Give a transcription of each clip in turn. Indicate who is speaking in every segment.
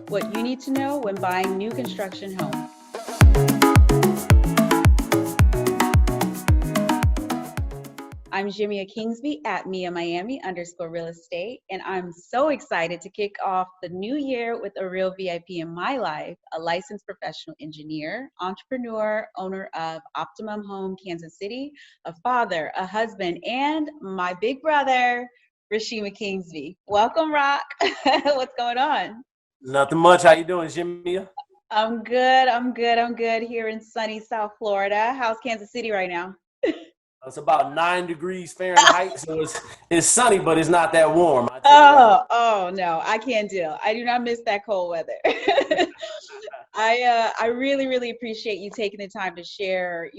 Speaker 1: what you need to know when buying new construction home. I'm Jemea A Kingsby at Miami_real estate, and I'm so excited to kick off the new year with a real VIP in my life, a licensed professional engineer, entrepreneur, owner of Optimum Home, Kansas City, a father, a husband, and my big brother, Rashima Kingsby. Welcome, Rock. What's going on?
Speaker 2: Nothing much. How you doing, Jemea?
Speaker 1: I'm good here in sunny South Florida. How's Kansas City right now?
Speaker 2: It's about 9 degrees Fahrenheit, so it's sunny, but it's not that warm. I tell you that.
Speaker 1: Oh no, I can't deal. I do not miss that cold weather. I really appreciate you taking the time to share,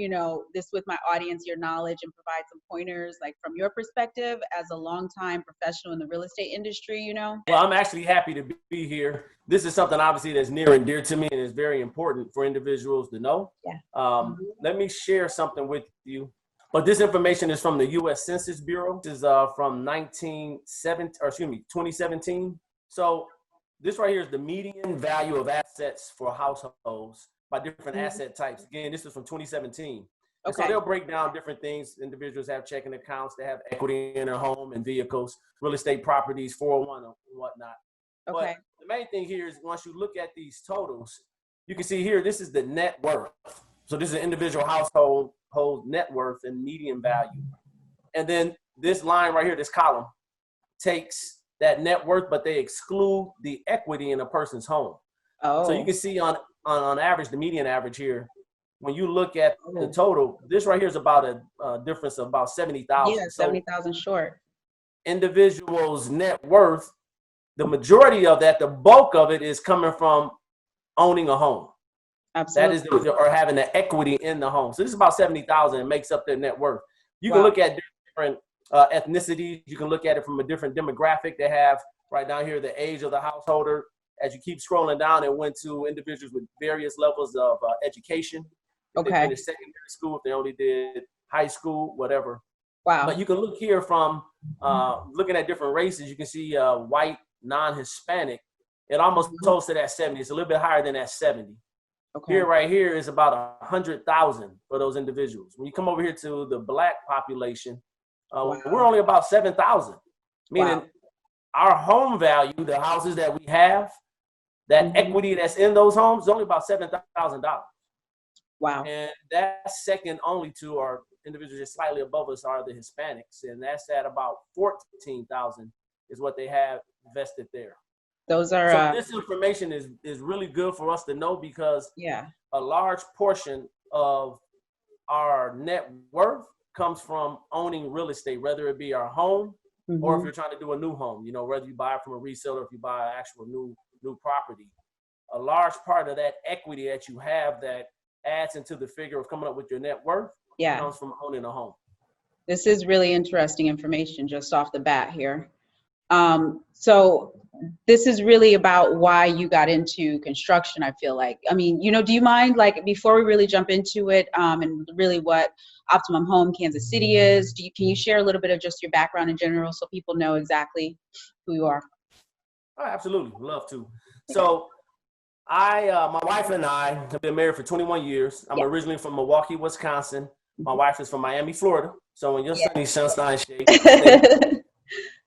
Speaker 1: this with my audience, your knowledge, and provide some pointers, like from your perspective as a longtime professional in the real estate industry.
Speaker 2: Well, I'm actually happy to be here. This is something obviously that's near and dear to me, and is very important for individuals to know.
Speaker 1: Yeah.
Speaker 2: Let me share something with you. But this information is from the US Census Bureau. This is from 2017. So this right here is the median value of assets for households by different asset types. Again, this is from 2017.
Speaker 1: Okay.
Speaker 2: So they'll break down different things. Individuals have checking accounts, they have equity in their home and vehicles, real estate properties, 401 and whatnot.
Speaker 1: Okay.
Speaker 2: But the main thing here is once you look at these totals, you can see here, this is the net worth. So this is an individual household net worth and median value. And then this line right here, this column, takes that net worth, but they exclude the equity in a person's home.
Speaker 1: Oh.
Speaker 2: So you can see on average, the median average here, when you look at the total, this right here is about a difference of about 70,000.
Speaker 1: Yeah, 70,000 short.
Speaker 2: Individuals' net worth, the majority of that, the bulk of it is coming from owning a home.
Speaker 1: Absolutely.
Speaker 2: That is, or having the equity in the home. So this is about 70,000. It makes up their net worth. You can look at different ethnicities. You can look at it from a different demographic. They have right down here the age of the householder. As you keep scrolling down, it went to individuals with various levels of education. If they finished secondary school, if they only did high school, whatever.
Speaker 1: Wow.
Speaker 2: But you can look here from looking at different races. You can see white, non-Hispanic. It almost close to that 70. It's a little bit higher than that 70.
Speaker 1: Okay.
Speaker 2: Here, right here, is about 100,000 for those individuals. When you come over here to the Black population, we're only about 7,000. Meaning, our home value, the houses that we have, that equity that's in those homes, is only about $7,000.
Speaker 1: Wow.
Speaker 2: And that's second only to our individuals just slightly above us are the Hispanics, and that's at about 14,000 is what they have invested there.
Speaker 1: Those are
Speaker 2: so this information is really good for us to know because a large portion of our net worth comes from owning real estate, whether it be our home or if you're trying to do a new home, whether you buy it from a reseller, if you buy an actual new property. A large part of that equity that you have that adds into the figure of coming up with your net worth comes from owning a home.
Speaker 1: This is really interesting information just off the bat here. So this is really about why you got into construction, I feel like. I mean, do you mind, like, before we really jump into it, and really what Optimum Home Kansas City is, can you share a little bit of just your background in general so people know exactly who you are?
Speaker 2: Oh, absolutely. Love to. So my wife and I have been married for 21 years. I'm originally from Milwaukee, Wisconsin. My wife is from Miami, Florida. So in your sunny sunshine shade,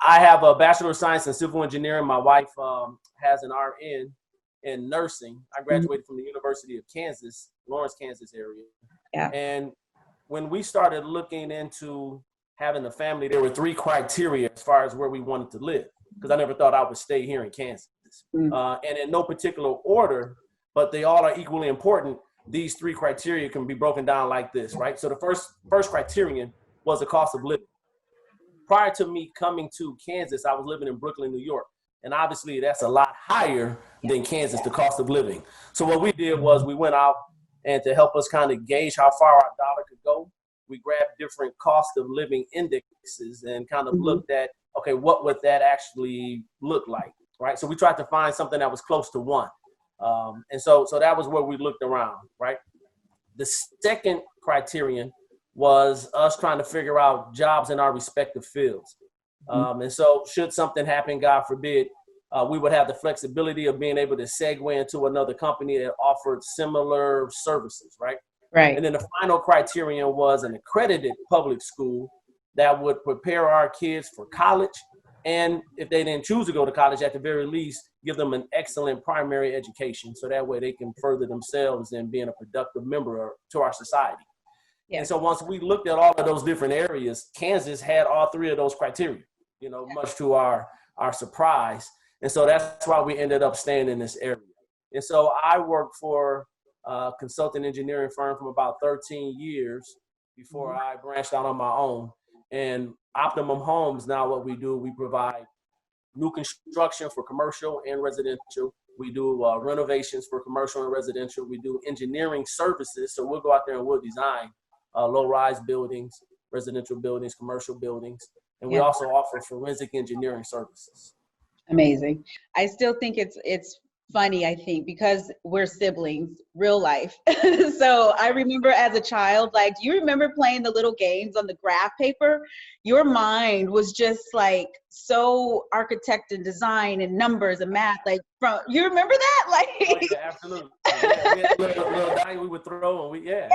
Speaker 2: I have a Bachelor of Science in Civil Engineering. My wife has an RN in nursing. I graduated from the University of Kansas, Lawrence, Kansas area.
Speaker 1: Yeah.
Speaker 2: And when we started looking into having a family, there were 3 criteria as far as where we wanted to live, because I never thought I would stay here in Kansas. And in no particular order, but they all are equally important. These 3 criteria can be broken down like this, right? So the first criterion was the cost of living. Prior to me coming to Kansas, I was living in Brooklyn, New York. And obviously that's a lot higher than Kansas, the cost of living. So what we did was we went out, and to help us kind of gauge how far our dollar could go, we grabbed different cost of living indexes and kind of looked at, okay, what would that actually look like, right? So we tried to find something that was close to 1. And so that was where we looked around, right? The second criterion was us trying to figure out jobs in our respective fields. And so should something happen, God forbid, we would have the flexibility of being able to segue into another company that offered similar services, right?
Speaker 1: Right.
Speaker 2: And then the final criterion was an accredited public school that would prepare our kids for college. And if they didn't choose to go to college, at the very least, give them an excellent primary education. So that way they can further themselves in being a productive member to our society.
Speaker 1: Yes.
Speaker 2: And so once we looked at all of those different areas, Kansas had all three of those criteria, much to our surprise. And so that's why we ended up staying in this area. And so I worked for a consulting engineering firm for about 13 years before I branched out on my own. And Optimum Homes, now what we do, we provide new construction for commercial and residential. We do renovations for commercial and residential. We do engineering services. So we'll go out there and we'll design low-rise buildings, residential buildings, commercial buildings. And we also offer forensic engineering services.
Speaker 1: Amazing. I still think it's funny, I think, because we're siblings, real life. So I remember as a child, like, do you remember playing the little games on the graph paper? Your mind was just like so architect and design and numbers and math, like you remember that? Like,
Speaker 2: oh, yeah, absolutely. Yeah, we had little die we would throw and
Speaker 1: yes.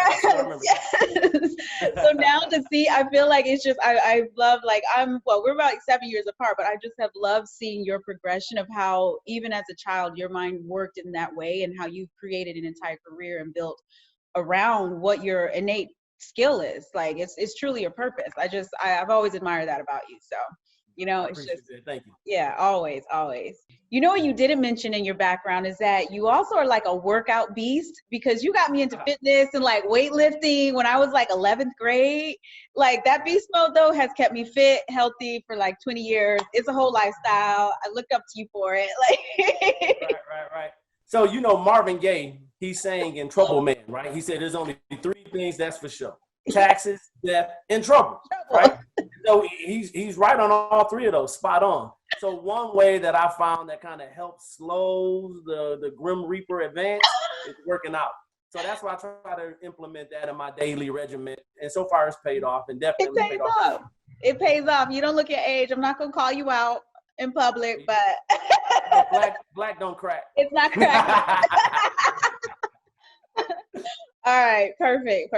Speaker 1: So now to see, I feel like it's just, I love, like, we're about 7 years apart, but I just have loved seeing your progression of how, even as a child, your mind worked in that way and how you created an entire career and built around what your innate skill is. Like, it's truly a purpose. I've always admired that about you. So, it's just,
Speaker 2: thank you.
Speaker 1: Yeah, always. What you didn't mention in your background is that you also are like a workout beast, because you got me into fitness and like weightlifting when I was like 11th grade. Like, that beast mode though has kept me fit, healthy for like 20 years. It's a whole lifestyle. I look up to you for it. Like,
Speaker 2: right. So, Marvin Gaye, he's saying in Trouble Man, right? He said there's only three things that's for sure: taxes, death, and trouble. Right? So he's right on all three of those, spot on. So one way that I found that kind of helps slow the Grim Reaper advance is working out. So that's why I try to implement that in my daily regimen. And so far it's paid off, and definitely
Speaker 1: paid off. It pays off. You don't look your age. I'm not going to call you out in public, but
Speaker 2: black don't crack.
Speaker 1: It's not crack. All right, perfect.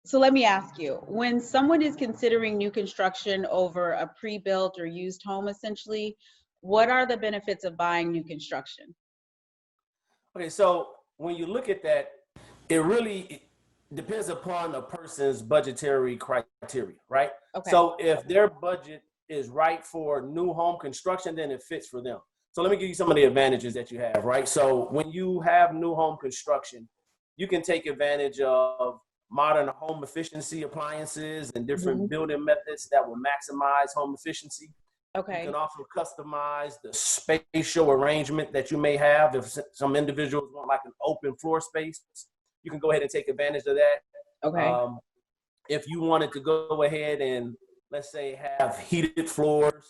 Speaker 1: So let me ask you, when someone is considering new construction over a pre-built or used home, essentially, what are the benefits of buying new construction?
Speaker 2: Okay, so when you look at that, it really depends upon a person's budgetary criteria, right?
Speaker 1: Okay.
Speaker 2: So if their budget is right for new home construction, then it fits for them. So let me give you some of the advantages that you have, right? So when you have new home construction, you can take advantage of modern home efficiency appliances and different building methods that will maximize home efficiency.
Speaker 1: Okay.
Speaker 2: You can also customize the spatial arrangement that you may have. If some individuals want like an open floor space, you can go ahead and take advantage of that.
Speaker 1: Okay.
Speaker 2: If you wanted to go ahead and, let's say, have heated floors,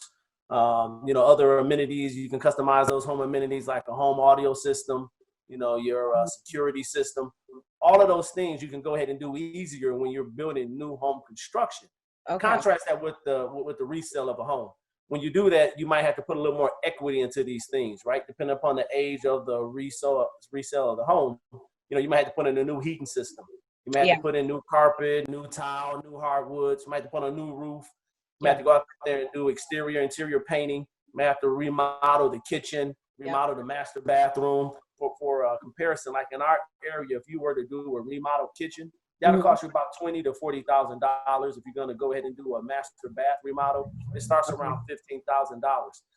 Speaker 2: other amenities, you can customize those home amenities like a home audio system, your security system. All of those things you can go ahead and do easier when you're building new home construction. Okay. Contrast that with the resale of a home. When you do that, you might have to put a little more equity into these things, right? Depending upon the age of the resale of the home, you might have to put in a new heating system. You might have to put in new carpet, new tile, new hardwoods. You might have to put on a new roof. You might have to go out there and do exterior, interior painting. You might have to remodel the kitchen, remodel the master bathroom. For comparison, like in our area, if you were to do a remodeled kitchen, that'll cost you about $20,000 to $40,000. If you're going to go ahead and do a master bath remodel, it starts around $15,000.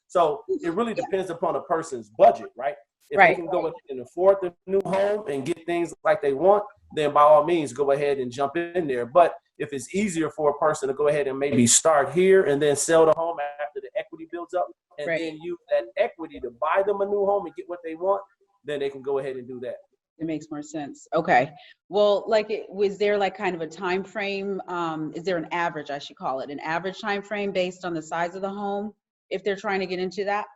Speaker 2: So it really depends upon a person's budget, right? If they can go ahead and afford the new home and get things like they want, then by all means, go ahead and jump in there. But if it's easier for a person to go ahead and maybe start here and then sell the home after the equity builds up, and then use that equity to buy them a new home and get what they want, then they can go ahead and do that.
Speaker 1: It makes more sense. Okay. Well, was there like kind of a time frame? Is there an average, I should call it, an average time frame based on the size of the home if they're trying to get into that?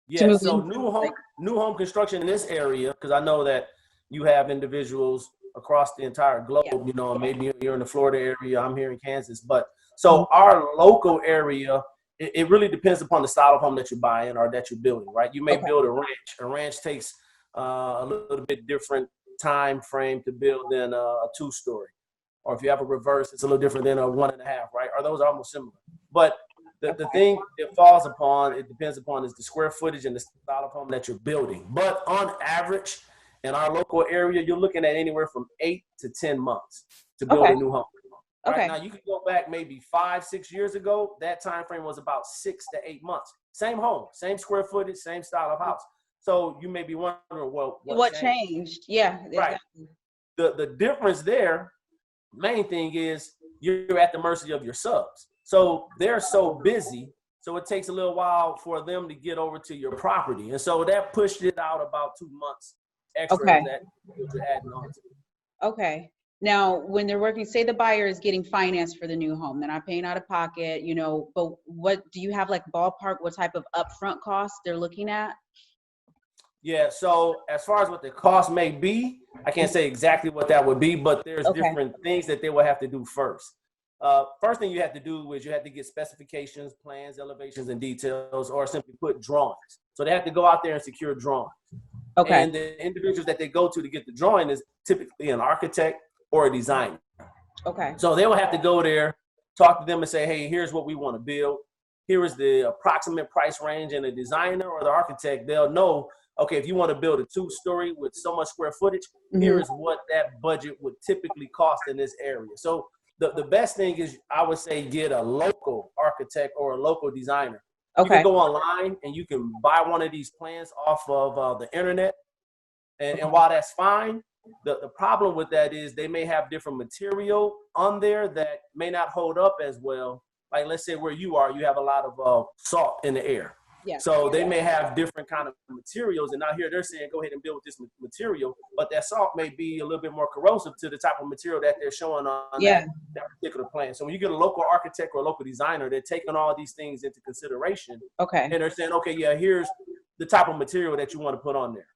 Speaker 2: Yeah, so new home construction in this area, because I know that you have individuals across the entire globe, maybe you're in the Florida area, I'm here in Kansas, but so our local area it really depends upon the style of home that you're buying or that you're building, right? You may
Speaker 1: Okay.
Speaker 2: build a ranch. A ranch takes a little bit different time frame to build than a two-story. Or if you have a reverse, it's a little different than a 1.5, right? Or those are almost similar. But the thing it falls upon, it depends upon is the square footage and the style of home that you're building. But on average, in our local area, you're looking at anywhere from 8 to 10 months to build
Speaker 1: Okay.
Speaker 2: a new home. Right
Speaker 1: Okay.
Speaker 2: now, you can go back maybe 5-6 years ago. That time frame was about 6 to 8 months. Same home, same square footage, same style of house. So you may be wondering, well,
Speaker 1: What changed? Yeah.
Speaker 2: Right.
Speaker 1: Exactly.
Speaker 2: The difference there, main thing is you're at the mercy of your subs. So they're so busy, so it takes a little while for them to get over to your property, and so that pushed it out about 2 months extra
Speaker 1: Okay.
Speaker 2: that you're adding on to.
Speaker 1: Okay. Now, when they're working, say the buyer is getting financed for the new home, they're not paying out of pocket, you know, but what do you have like ballpark, what type of upfront costs they're looking at?
Speaker 2: Yeah, so as far as what the cost may be, I can't say exactly what that would be, but there's
Speaker 1: Okay.
Speaker 2: different things that they will have to do first. First thing you have to do is you have to get specifications, plans, elevations, and details, or simply put drawings. So they have to go out there and secure drawings.
Speaker 1: Okay.
Speaker 2: And the individuals that they go to get the drawing is typically an architect or a designer.
Speaker 1: Okay.
Speaker 2: So they will have to go there, talk to them and say, hey, here's what we want to build. Here is the approximate price range, and the designer or the architect, they'll know, okay, if you want to build a 2-story with so much square footage, here is what that budget would typically cost in this area. So the best thing is, I would say, get a local architect or a local designer. You
Speaker 1: Okay.
Speaker 2: can go online and you can buy one of these plans off of the internet. And while that's fine, the problem with that is they may have different material on there that may not hold up as well. Like, let's say where you are, you have a lot of salt in the air.
Speaker 1: Yeah.
Speaker 2: So they may have different kind of materials, and out here they're saying go ahead and build with this material, but that salt may be a little bit more corrosive to the type of material that they're showing on that particular plan. So when you get a local architect or a local designer, they're taking all these things into consideration.
Speaker 1: Okay.
Speaker 2: And they're saying, okay, yeah, here's the type of material that you want to put on there,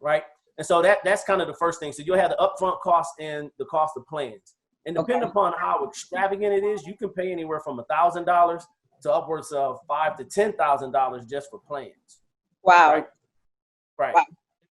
Speaker 2: right? And so that's kind of the first thing. So you'll have the upfront cost and the cost of plans. And depending upon how extravagant it is, you can pay anywhere from $1,000 to upwards of $5,000 to $10,000 just for plans.
Speaker 1: Wow.
Speaker 2: Right.
Speaker 1: Wow.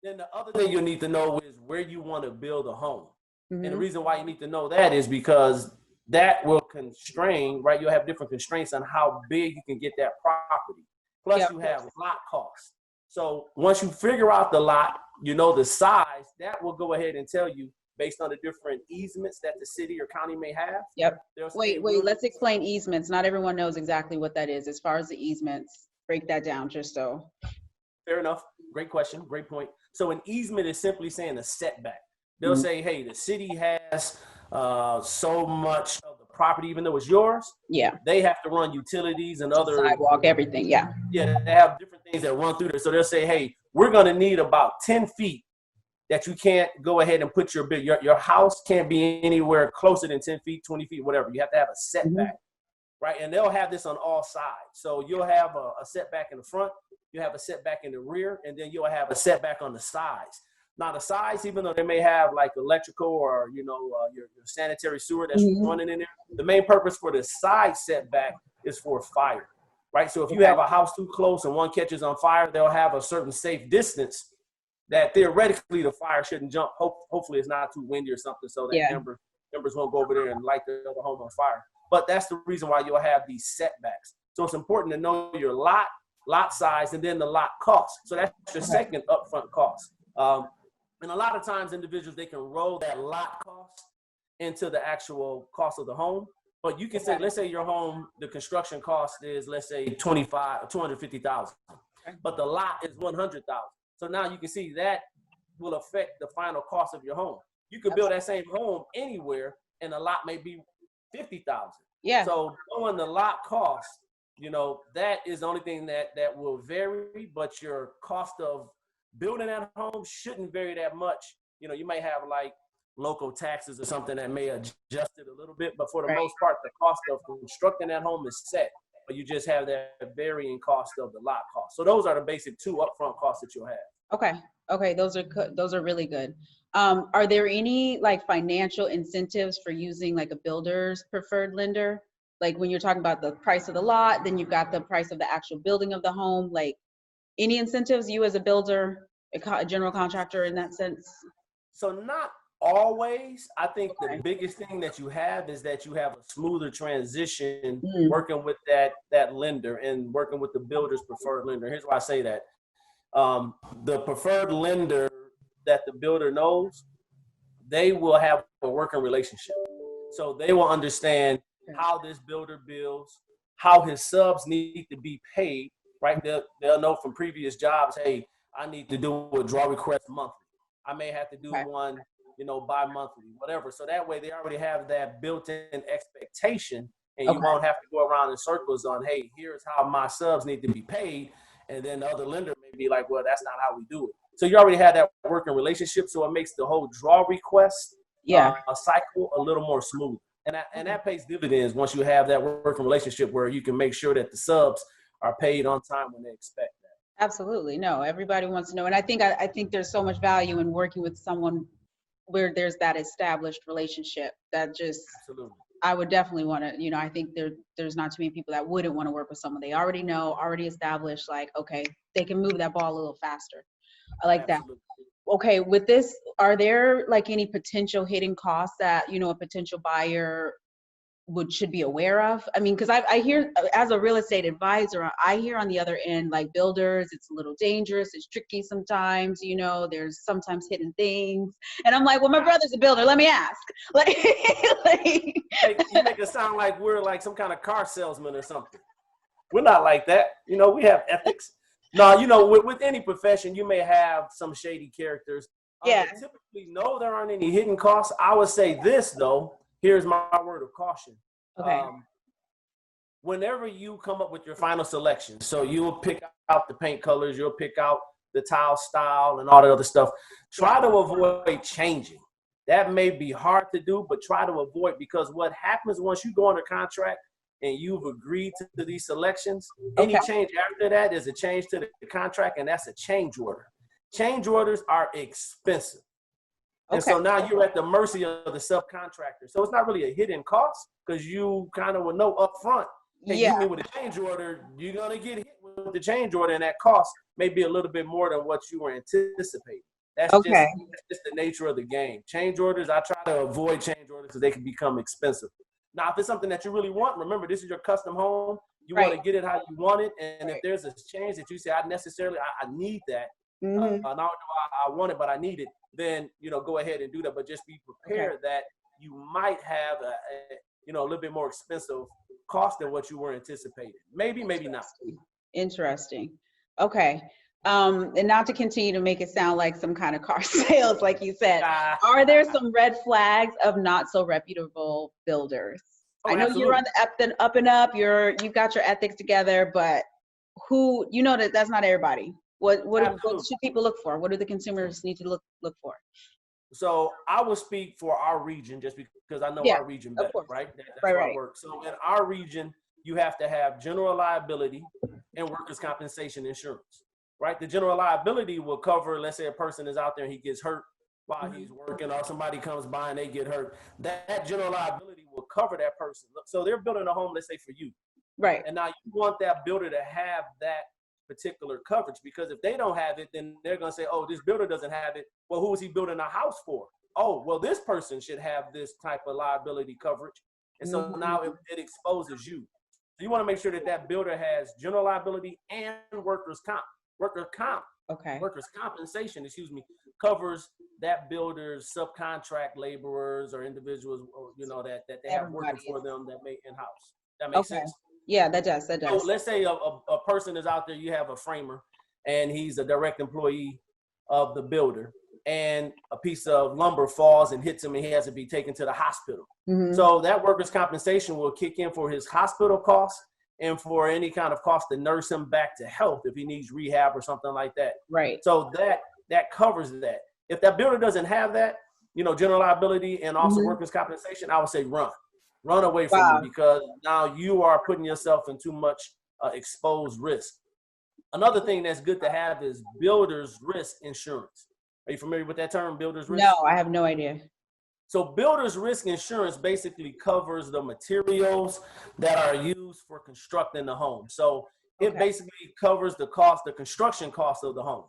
Speaker 2: Then the other thing you need to know is where you want to build a home.
Speaker 1: Mm-hmm.
Speaker 2: And the reason why you need to know that is because that will constrain, right? You'll have different constraints on how big you can get that property. Plus you have lot costs. So once you figure out the lot, you know the size, that will go ahead and tell you based on the different easements that the city or county may have.
Speaker 1: Yep. Wait, let's explain easements. Not everyone knows exactly what that is. As far as the easements, break that down just so.
Speaker 2: Fair enough. Great question. Great point. So an easement is simply saying a setback. They'll say, hey, the city has so much of the property, even though it's yours.
Speaker 1: Yeah.
Speaker 2: They have to run utilities and other
Speaker 1: sidewalk, everything. Yeah.
Speaker 2: Yeah, they have different things that run through there. So they'll say, hey, we're going to need about 10 feet that you can't go ahead and put your house can't be anywhere closer than 10 feet, 20 feet, whatever. You have to have a setback, right? And they'll have this on all sides. So you'll have a setback in the front, you have a setback in the rear, and then you'll have a setback on the sides. Now the sides, even though they may have like electrical or, your sanitary sewer that's running in there, the main purpose for the side setback is for fire, right? So if you have a house too close and one catches on fire, they'll have a certain safe distance that theoretically the fire shouldn't jump. Hopefully it's not too windy or something so that embers won't go over there and light the other home on fire. But that's the reason why you'll have these setbacks. So it's important to know your lot size and then the lot cost. So that's your second upfront cost. And a lot of times individuals, they can roll that lot cost into the actual cost of the home. But you can say, let's say your home, the construction cost is, let's say $250,000, but the lot is $100,000. So now you can see that will affect the final cost of your home. You could build that same home anywhere and the lot may be $50,000.
Speaker 1: Yeah.
Speaker 2: So knowing the lot cost, that is the only thing that will vary, but your cost of building that home shouldn't vary that much. You may have like local taxes or something that may adjust it a little bit, but for the most part, the cost of constructing that home is set. But you just have that varying cost of the lot cost. So those are the basic 2 upfront costs that you'll have.
Speaker 1: Okay, those are really good. Are there any like financial incentives for using like a builder's preferred lender? Like when you're talking about the price of the lot, then you've got the price of the actual building of the home. Like any incentives, you as a builder, a general contractor in that sense?
Speaker 2: So not always. I think
Speaker 1: Okay.
Speaker 2: the biggest thing that you have is that you have a smoother transition
Speaker 1: Mm.
Speaker 2: working with that lender and working with the builder's preferred lender. Here's why I say that. The preferred lender that the builder knows, they will have a working relationship. So they will understand how this builder builds, how his subs need to be paid, right? They'll know from previous jobs, hey, I need to do a draw request monthly. I may have to do
Speaker 1: Okay.
Speaker 2: one, bi-monthly, whatever. So that way they already have that built-in expectation, and you won't have to go around in circles on, hey, here's how my subs need to be paid. And then the other lender may be like, well, that's not how we do it. So you already had that working relationship. So it makes the whole draw request cycle a little more smooth. And that pays dividends once you have that working relationship where you can make sure that the subs are paid on time when they expect that.
Speaker 1: Absolutely. No, everybody wants to know. And I think there's so much value in working with someone where there's that established relationship that just,
Speaker 2: Absolutely.
Speaker 1: I would definitely want to, I think there's not too many people that wouldn't want to work with someone they already know, already established, like, okay, they can move that ball a little faster. I like that. Okay, with this, are there like any potential hidden costs that, a potential buyer should be aware of? I mean, because I hear, as a real estate advisor, I hear on the other end, like builders, it's a little dangerous, it's tricky sometimes, there's sometimes hidden things. And I'm like, well, my brother's a builder, let me ask.
Speaker 2: You make it sound like we're like some kind of car salesman or something. We're not like that. We have ethics. No, with any profession, you may have some shady characters. Typically, no, there aren't any hidden costs. I would say this, though. Here's my word of caution.
Speaker 1: Okay.
Speaker 2: Whenever you come up with your final selection, so you'll pick out the paint colors, you'll pick out the tile style and all that other stuff, try to avoid changing. That may be hard to do, but try to avoid, because what happens once you go under contract and you've agreed to these selections, any change after that is a change to the contract, and that's a change order. Change orders are expensive. And so now you're at the mercy of the subcontractor. So it's not really a hidden cost, because you kind of will know up front, hey, you mean with a change order, you're going to get hit with the change order, and that cost may be a little bit more than what you were anticipating. That's just the nature of the game. Change orders, I try to avoid change orders because they can become expensive. Now, if it's something that you really want, remember, this is your custom home. You want to get it how you want it. And if there's a change that you say, I need that, not do I want it, but I need it, then, go ahead and do that. But just be prepared that you might have a little bit more expensive cost than what you were anticipating. Maybe not.
Speaker 1: Interesting. Okay. And not to continue to make it sound like some kind of car sales, like you said, are there some red flags of not so reputable builders? I know absolutely. You're on the up and up, you've got your ethics together, but that's not everybody. What should people look for? What do the consumers need to look for?
Speaker 2: So I will speak for our region, just because I know our region better, right? That's where I work. So in our region, you have to have general liability and workers' compensation insurance. Right, the general liability will cover, let's say a person is out there and he gets hurt while he's working, or somebody comes by and they get hurt. That general liability will cover that person. So they're building a home, let's say, for you. Right. And now you want that builder to have that particular coverage, because if they don't have it, then they're going to say, oh, this builder doesn't have it. Well, who is he building a house for? Oh, well, this person should have this type of liability coverage. And so now it exposes you. So you want to make sure that builder has general liability and workers' comp. Workers' compensation, covers that builder's subcontract laborers or individuals, or, that they have working for them that may in-house. That makes sense?
Speaker 1: Yeah, that does.
Speaker 2: So let's say a person is out there, you have a framer, and he's a direct employee of the builder, and a piece of lumber falls and hits him, and he has to be taken to the hospital. So that workers' compensation will kick in for his hospital costs, and for any kind of cost to nurse him back to health if he needs rehab or something like that. Right. So that covers that. If that builder doesn't have that, general liability and also workers' compensation, I would say run away from it, because now you are putting yourself in too much exposed risk. Another thing that's good to have is builder's risk insurance. Are you familiar with that term, builder's risk?
Speaker 1: No, I have no idea.
Speaker 2: So builder's risk insurance basically covers the materials that are used for constructing the home. So it basically covers the cost, the construction cost of the home.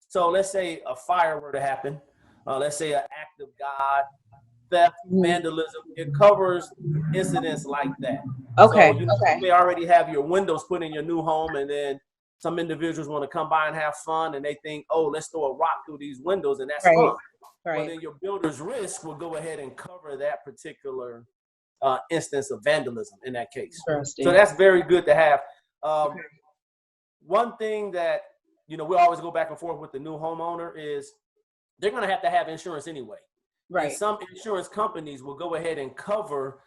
Speaker 2: So let's say a fire were to happen. Let's say an act of God, theft, vandalism. It covers incidents like that.
Speaker 1: Okay.
Speaker 2: So you may already have your windows put in your new home, and then some individuals want to come by and have fun, and they think, oh, let's throw a rock through these windows, and that's fun. Well, then your builder's risk will go ahead and cover that particular instance of vandalism in that case. So that's very good to have. One thing that, we always go back and forth with the new homeowner is they're going to have insurance anyway. Right. And some insurance companies will go ahead and cover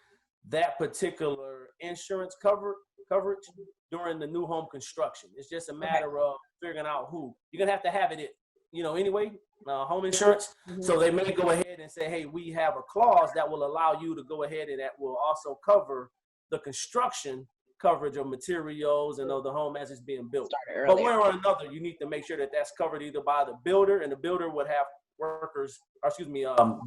Speaker 2: that particular insurance coverage during the new home construction. It's just a matter of figuring out who. You're going to have it, anyway, home insurance. So they may go ahead and say, hey, we have a clause that will allow you to go ahead and that will also cover the construction coverage of materials and of the home as it's being built. But one or another, you need to make sure that that's covered either by the builder, and the builder would have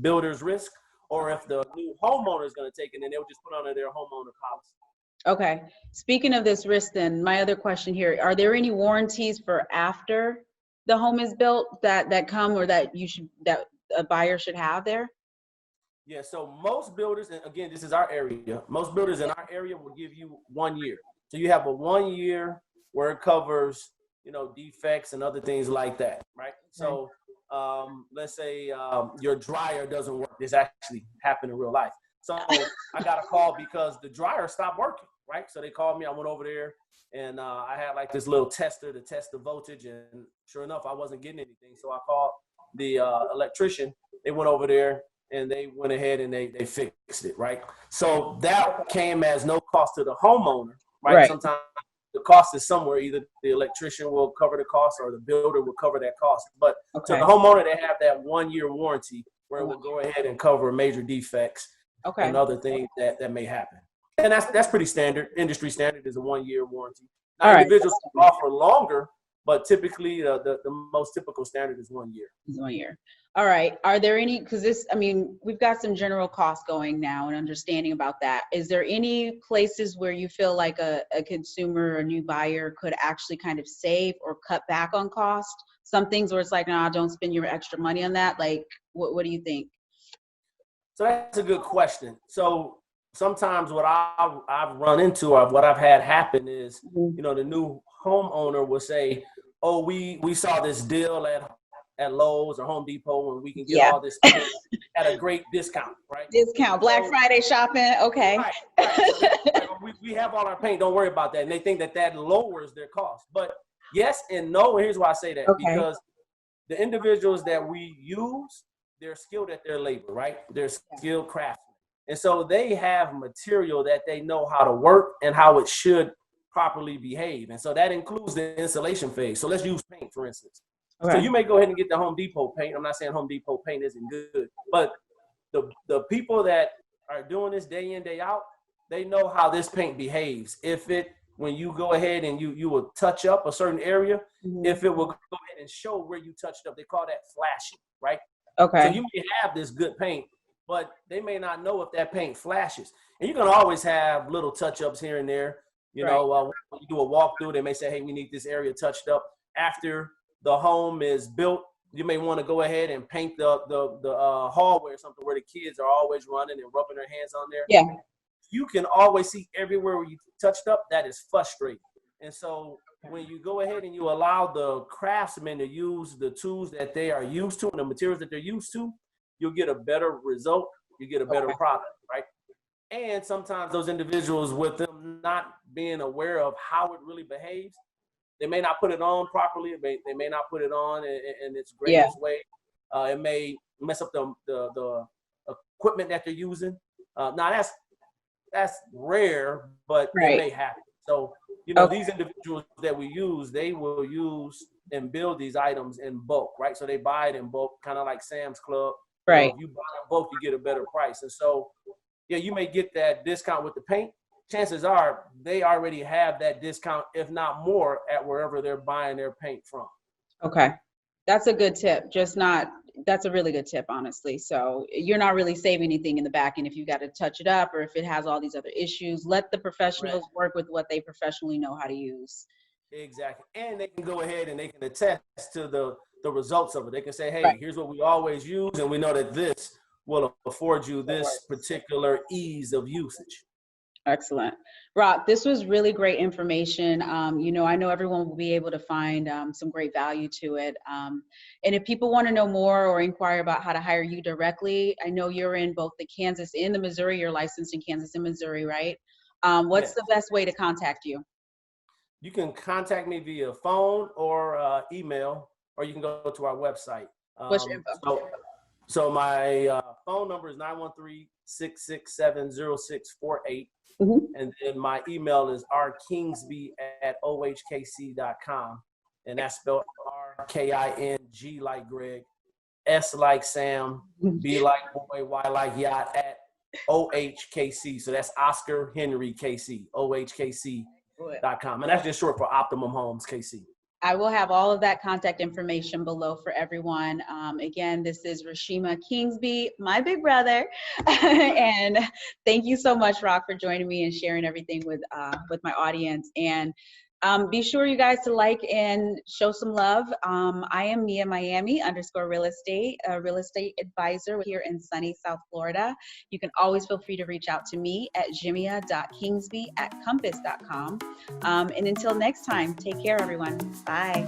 Speaker 2: builder's risk, or if the new homeowner is going to take it, then they'll just put under their homeowner policy. Okay.
Speaker 1: Speaking of this risk, then my other question here: are there any warranties for after the home is built that come, or that a buyer should have there?
Speaker 2: Yeah. So most builders, and again, this is our area. Most builders in our area will give you 1 year. So you have a 1 year where it covers, defects and other things like that, right? So let's say your dryer doesn't work. This actually happened in real life. So I got a call because the dryer stopped working, right? So they called me. I went over there, and I had like this little tester to test the voltage, and sure enough, I wasn't getting anything. So I called the electrician. They went over there, and they went ahead and they fixed it, right? So that came as no cost to the homeowner, right? Sometimes the cost is somewhere. Either the electrician will cover the cost or the builder will cover that cost. But to the homeowner, they have that 1 year warranty where it will go ahead and cover major defects and other things that may happen. And that's pretty standard. Industry standard is a 1 year warranty. Now, individuals can offer longer, but typically the most typical standard is 1 year.
Speaker 1: 1 year. All right. Are there any, we've got some general costs going now and understanding about that. Is there any places where you feel like a consumer or a new buyer could actually kind of save or cut back on cost? Some things where it's like, nah, don't spend your extra money on that. Like, what do you think?
Speaker 2: So that's a good question. So sometimes what I've run into, or what I've had happen is, the new homeowner will say, oh, we saw this deal at Lowe's or Home Depot, and we can get all this at a great discount, right?
Speaker 1: Discount, Black Friday shopping, okay.
Speaker 2: Right. We have all our paint, don't worry about that. And they think that lowers their cost. But yes and no, and here's why I say that. Because the individuals that we use, they're skilled at their labor, right? They're skilled craftsmen. And so they have material that they know how to work and how it should properly behave. And so that includes the installation phase. So let's use paint, for instance. So you may go ahead and get the Home Depot paint. I'm not saying Home Depot paint isn't good, but the people that are doing this day in, day out, they know how this paint behaves. When you go ahead and you will touch up a certain area, if it will go ahead and show where you touched up, they call that flashing, right? Okay. So you may have this good paint, but they may not know if that paint flashes. And you're going to always have little touch-ups here and there. When you do a walkthrough, they may say, hey, we need this area touched up. After the home is built, you may want to go ahead and paint the hallway or something where the kids are always running and rubbing their hands on there. Yeah. You can always see everywhere where you touched up. That is frustrating. And so when you go ahead and you allow the craftsmen to use the tools that they are used to and the materials that they're used to, you'll get a better result. You get a better product, right? And sometimes those individuals, with them not being aware of how it really behaves, they may not put it on properly. They may not put it on in its greatest way. It may mess up the equipment that they're using. Now that's rare, but it may happen. So these individuals that we use, they will use and build these items in bulk, right? So they buy it in bulk, kind of like Sam's Club. Right. If you buy in bulk, you get a better price. And so, you may get that discount with the paint. Chances are they already have that discount, if not more, at wherever they're buying their paint from.
Speaker 1: Okay. That's a good tip. Just not That's a really good tip, honestly. So you're not really saving anything in the back end if you got to touch it up or if it has all these other issues. Let the professionals work with what they professionally know how to use.
Speaker 2: Exactly. And they can go ahead and they can attest to the results of it. They can say, hey, here's what we always use, and we know that this will afford you this particular ease of usage.
Speaker 1: Excellent. Rock, this was really great information. You know, I know everyone will be able to find some great value to it. And if people want to know more or inquire about how to hire you directly, I know you're in both the Kansas and the Missouri. You're licensed in Kansas and Missouri, right? What's the best way to contact you?
Speaker 2: You can contact me via phone or email, or you can go to our website.
Speaker 1: What's your info?
Speaker 2: So my phone number is 913-667-0648. And then my email is rkingsby@ohkc.com. And that's spelled RKING like Greg, S like Sam, B like boy, Y like yacht at OHKC. So that's Oscar Henry KC, OHKC.com. And that's just short for Optimum Homes KC.
Speaker 1: I will have all of that contact information below for everyone. Again, this is Rashima Kingsby, my big brother. And thank you so much, Rock, for joining me and sharing everything with my audience. And be sure, you guys, to like and show some love. I am Mia Miami _real estate, a real estate advisor here in sunny South Florida. You can always feel free to reach out to me at Jemea.kingsby@compass.com. And until next time, take care, everyone. Bye.